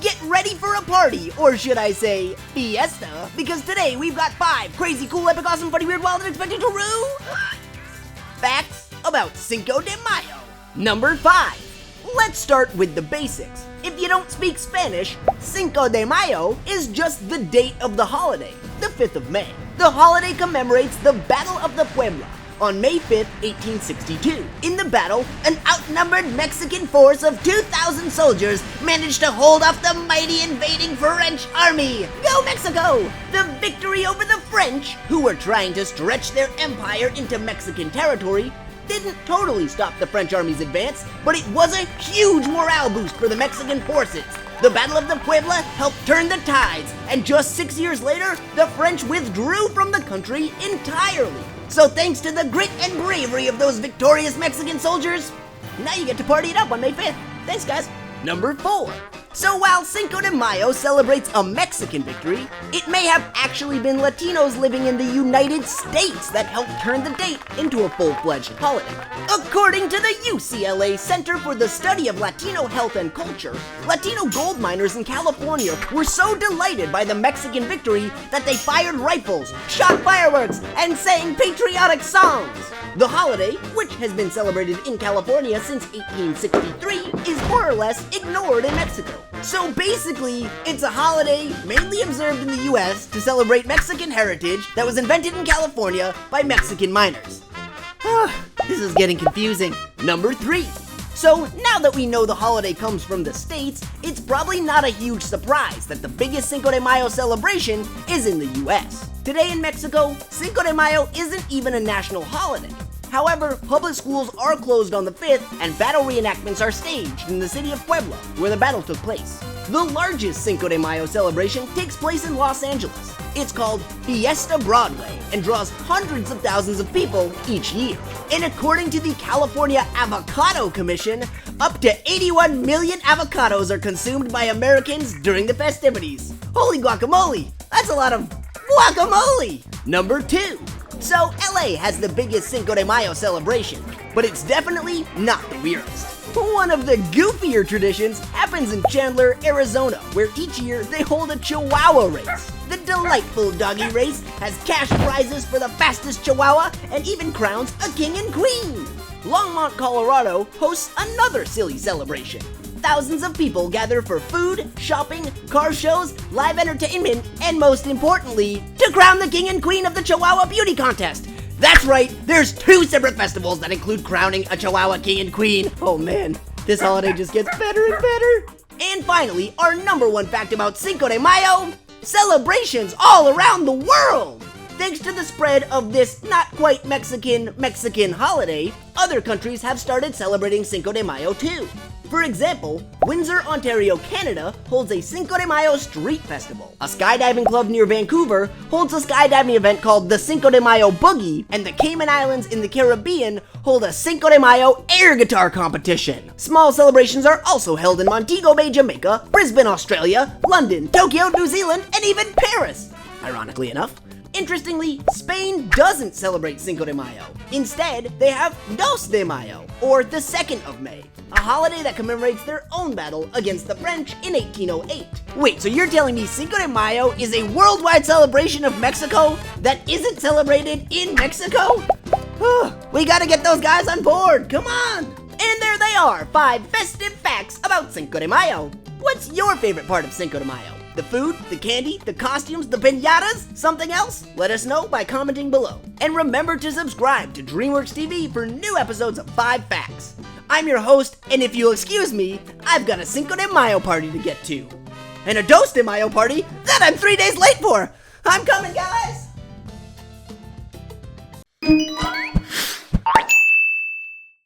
get ready for a party, or should I say, fiesta, because today we've got 5 crazy, cool, epic, awesome, funny, weird, wild, and expected to rue facts about Cinco de Mayo. Number 5. Let's start with the basics. If you don't speak Spanish, Cinco de Mayo is just the date of the holiday, the 5th of May. The holiday commemorates the Battle of the Puebla on May 5th, 1862. In the battle, an outnumbered Mexican force of 2,000 soldiers managed to hold off the mighty invading French army. Go Mexico! The victory over the French, who were trying to stretch their empire into Mexican territory, didn't totally stop the French army's advance, but it was a huge morale boost for the Mexican forces. The Battle of the Puebla helped turn the tides, and just 6 years later, the French withdrew from the country entirely. So thanks to the grit and bravery of those victorious Mexican soldiers, now you get to party it up on May 5th. Thanks, guys. Number 4. So while Cinco de Mayo celebrates a Mexican victory, it may have actually been Latinos living in the United States that helped turn the date into a full-fledged holiday. According to the UCLA Center for the Study of Latino Health and Culture, Latino gold miners in California were so delighted by the Mexican victory that they fired rifles, shot fireworks, and sang patriotic songs. The holiday, which has been celebrated in California since 1863, is more or less ignored in Mexico. So basically, it's a holiday mainly observed in the US to celebrate Mexican heritage that was invented in California by Mexican miners. This is getting confusing. Number 3. So now that we know the holiday comes from the States, it's probably not a huge surprise that the biggest Cinco de Mayo celebration is in the US. Today in Mexico, Cinco de Mayo isn't even a national holiday. However, public schools are closed on the 5th and battle reenactments are staged in the city of Puebla, where the battle took place. The largest Cinco de Mayo celebration takes place in Los Angeles. It's called Fiesta Broadway and draws hundreds of thousands of people each year. And according to the California Avocado Commission, up to 81 million avocados are consumed by Americans during the festivities. Holy guacamole! That's a lot of guacamole! Number 2. So LA has the biggest Cinco de Mayo celebration, but it's definitely not the weirdest. One of the goofier traditions happens in Chandler, Arizona, where each year they hold a Chihuahua race. The delightful doggy race has cash prizes for the fastest Chihuahua and even crowns a king and queen. Longmont, Colorado hosts another silly celebration. Thousands of people gather for food, shopping, car shows, live entertainment, and most importantly, to crown the king and queen of the Chihuahua Beauty Contest. That's right, there's 2 separate festivals that include crowning a Chihuahua king and queen. Oh man, this holiday just gets better and better. And finally, our number 1 fact about Cinco de Mayo: celebrations all around the world. Thanks to the spread of this not quite Mexican holiday, other countries have started celebrating Cinco de Mayo too. For example, Windsor, Ontario, Canada holds a Cinco de Mayo street festival. A skydiving club near Vancouver holds a skydiving event called the Cinco de Mayo Boogie, and the Cayman Islands in the Caribbean hold a Cinco de Mayo air guitar competition. Small celebrations are also held in Montego Bay, Jamaica, Brisbane, Australia, London, Tokyo, New Zealand, and even Paris, ironically enough. Interestingly, Spain doesn't celebrate Cinco de Mayo. Instead, they have Dos de Mayo, or the 2nd of May, a holiday that commemorates their own battle against the French in 1808. Wait, so you're telling me Cinco de Mayo is a worldwide celebration of Mexico that isn't celebrated in Mexico? We gotta get those guys on board, come on! And there they are, 5 festive facts about Cinco de Mayo. What's your favorite part of Cinco de Mayo? The food, the candy, the costumes, the piñatas? Something else? Let us know by commenting below. And remember to subscribe to DreamWorks TV for new episodes of 5 Facts. I'm your host, and if you'll excuse me, I've got a Cinco de Mayo party to get to. And a Dos de Mayo party that I'm 3 days late for! I'm coming, guys!